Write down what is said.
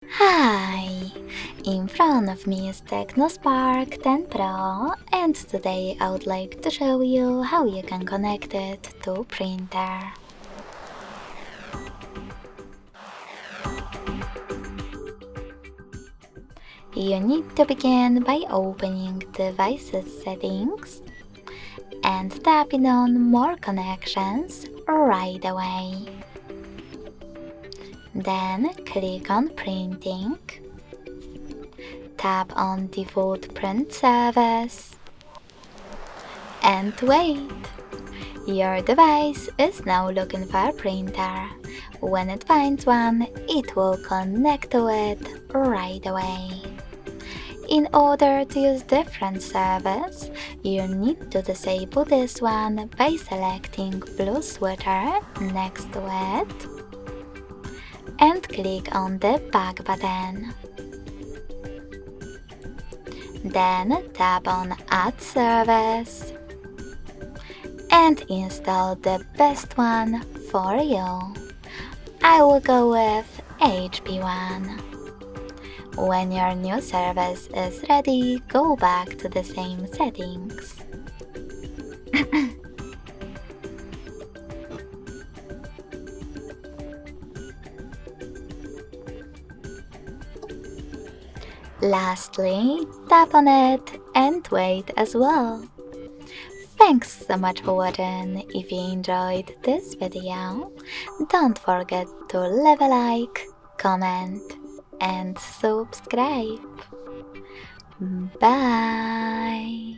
Hi! In front of me is TECNO Spark 10 Pro, and today I would like to show you how you can connect it to printer. You need to begin by opening Devices Settings and tapping on More Connections right away. Then click on Printing, tap on Default Print Service, and wait! Your device is now looking for a printer. When it finds one, it will connect to it right away. In order to use different service, you need to disable this one by selecting blue sweater next to it and click on the back button. Then tap on Add Service and install the best one for you. I will go with HP1. When your new service is ready, go back to the same settings. Lastly, tap on it and wait as well. Thanks so much for watching. If you enjoyed this video, don't forget to leave a like, comment and subscribe. Bye!